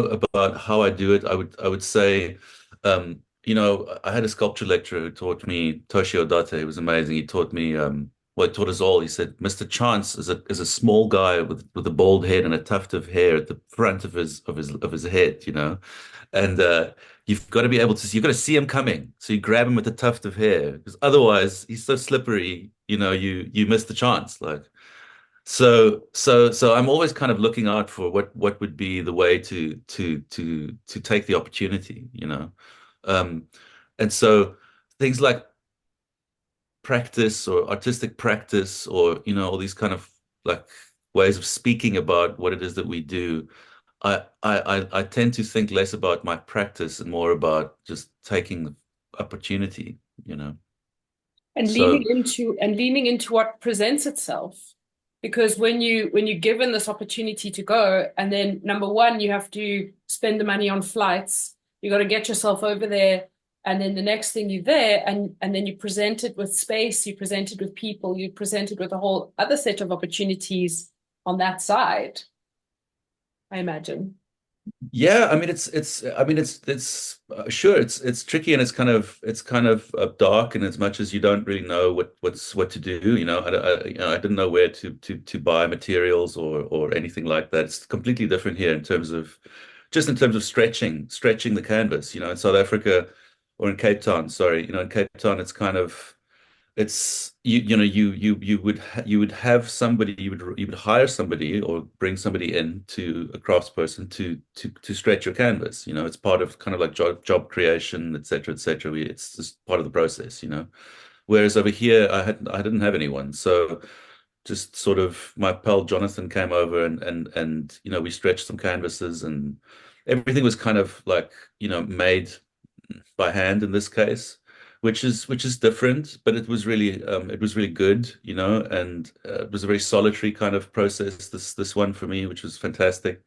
about how I do it, I would say, I had a sculpture lecturer who taught me, Toshio Date. It was amazing. He taught me, well, he taught us all. He said, Mr. Chance is a small guy with a bald head and a tuft of hair at the front of his head, and you've got to be able to see, you've got to see him coming. So you grab him with a tuft of hair, because otherwise he's so slippery, you miss the chance, like. So I'm always kind of looking out for what would be the way to take the opportunity. Um, and so things like practice or artistic practice or all these kind of like ways of speaking about what it is that we do. I tend to think less about my practice and more about just taking the opportunity. And So leaning into what presents itself. Because when you're given this opportunity to go, and then number one, you have to spend the money on flights, you got to get yourself over there, and then the next thing you're there, and then you present it with space, you present it with people, you present it with a whole other set of opportunities on that side, I imagine. yeah, I mean it's sure it's tricky and it's kind of dark in as much as you don't really know what to do. I didn't know where to buy materials or anything like that. It's completely different here in terms of stretching the canvas. In South Africa or in Cape Town, sorry, in Cape Town it's you would have somebody you would hire somebody or bring somebody in to a craftsperson to stretch your canvas. It's part of kind of like job creation, etc., etc. It's just part of the process. Whereas over here I didn't have anyone, so just sort of my pal Jonathan came over and we stretched some canvases and everything was kind of like made by hand in this case, which is different, but it was really good. And it was a very solitary kind of process. This one for me, which was fantastic.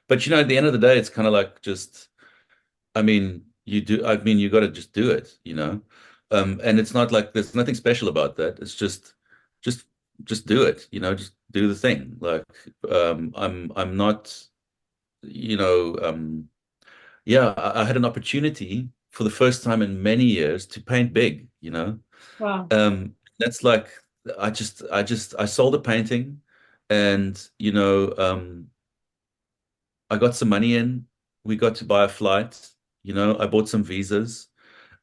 But at the end of the day, it's kind of like just, I mean, you got to just do it. And it's not like there's nothing special about that. It's just, just do it. Just do the thing. Like, I'm not, you know, yeah, I had an opportunity for the first time in many years to paint big. Wow. That's like I sold a painting and I got some money in. We got to buy a flight, I bought some visas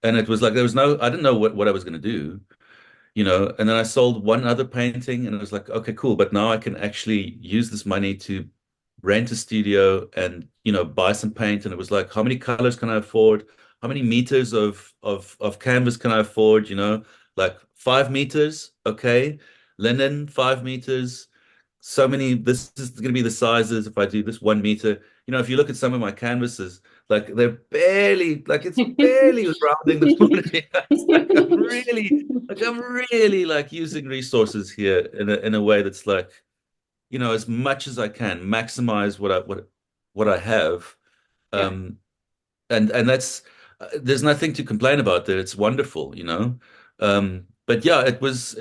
and it was like I didn't know what I was going to do. And then I sold one other painting and it was like, okay, cool, but now I can actually use this money to rent a studio and buy some paint. And it was like, how many colors can I afford? How many meters of canvas can I afford? Like 5 meters, okay. Linen, 5 meters. So many, this is going to be the sizes if I do this 1 meter. If you look at some of my canvases, like they're barely, like it's barely rounding the quantity. It's like I'm really like using resources here in a way that's like, as much as I can, maximize what I have. Yeah. Um, and that's there's nothing to complain about there. It's wonderful. But yeah, it's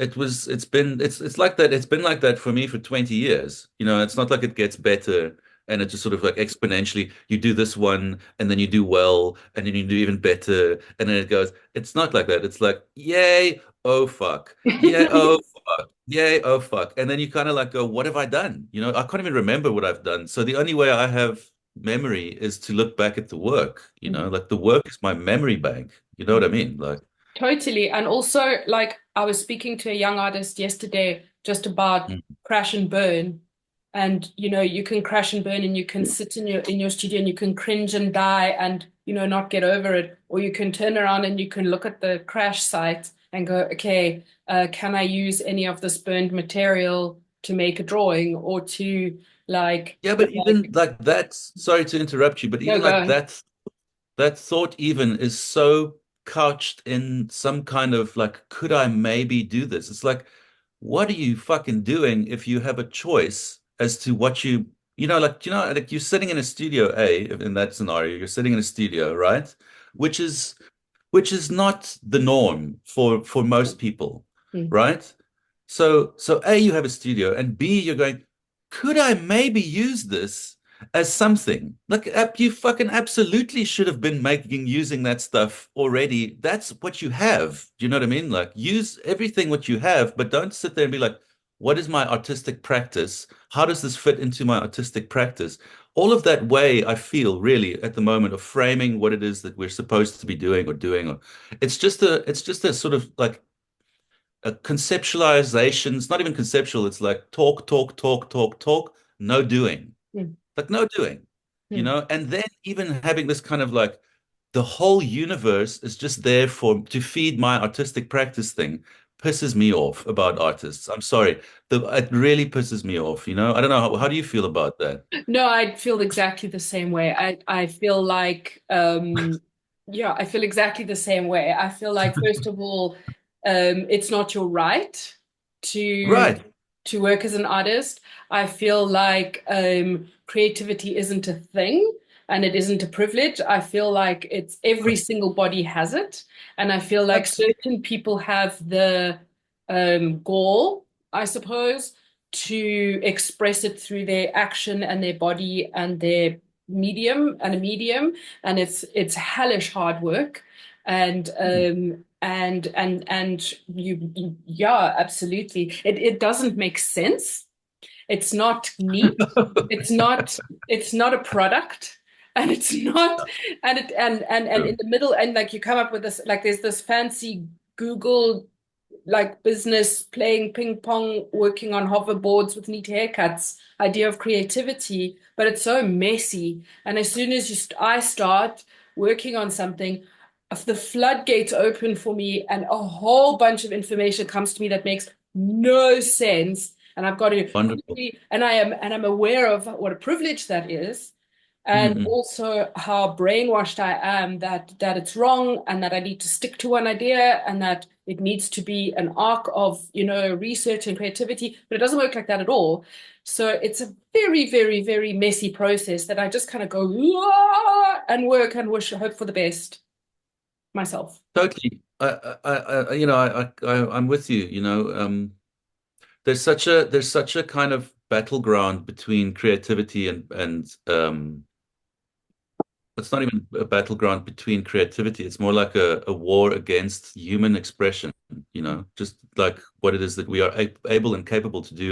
like that. It's been like that for me for 20 years. It's not like it gets better and it just sort of like exponentially you do this one and then you do well and then you do even better and then it goes. It's not like that. It's like, yay, oh fuck. Yeah, oh fuck. Yay, oh fuck. And then you kind of like go, what have I done? I can't even remember what I've done. So the only way I have memory is to look back at the work, like the work is my memory bank. You know what I mean? Like, Totally. And also, like, I was speaking to a young artist yesterday just about mm, crash and burn. And, you can crash and burn and you can sit in your studio and you can cringe and die and, not get over it. Or you can turn around and you can look at the crash site and go, okay, can I use any of this burned material to make a drawing or to yeah, but even like, like that, sorry to interrupt you, but no, even like go. that thought even is so couched in some kind of like, could I maybe do this? It's like, what are you fucking doing if you have a choice as to what like you're sitting in a studio, in that scenario, you're sitting in a studio, right? Which is which is not the norm for most people, Mm. right? So A, you have a studio, and B, you're going, could I maybe use this? as something. Like you fucking absolutely should have been making using that stuff already. That's what you have. Do you know what I mean? Like use everything what you have, but don't sit there and be like, what is my artistic practice? How does this fit into my artistic practice? All of that way I feel really at the moment of framing what it is that we're supposed to be doing, or it's just a sort of like a conceptualization. It's not even conceptual. It's like talk, talk, talk, talk, talk, no doing. Mm, Like no doing, mm. and then even having this kind of like the whole universe is just there for to feed my artistic practice thing pisses me off about artists. I'm sorry. It really pisses me off, I don't know. How do you feel about that? No, I feel exactly the same way. I feel like yeah, I feel exactly the same way. I feel like first of all, it's not your right to Right. work as an artist. I feel like creativity isn't a thing and it isn't a privilege. I feel like it's every single body has it. And I feel like Absolutely. certain people have the gall, I suppose, to express it through their action and their body and their medium, and it's hellish hard work, and yeah, absolutely, it doesn't make sense. It's not neat. It's not it's not a product. And it's not, and it and in the middle, and like you come up with this, like there's this fancy Google like business playing ping pong, working on hoverboards with neat haircuts idea of creativity, but it's so messy. And as soon as I start working on something, if the floodgates open for me and a whole bunch of information comes to me that makes no sense. And I've got to Wonderful. quickly, and I'm aware of what a privilege that is, and Mm-mm. also how brainwashed I am that it's wrong and that I need to stick to one idea and that it needs to be an arc of, research and creativity, but it doesn't work like that at all. So it's a very, very, very messy process that I just kind of go "Ah," and work and hope for the best myself. Totally. I'm with you, there's such a kind of battleground between creativity and it's not even a battleground between creativity. It's more like a war against human expression, just like what it is that we are able and capable to do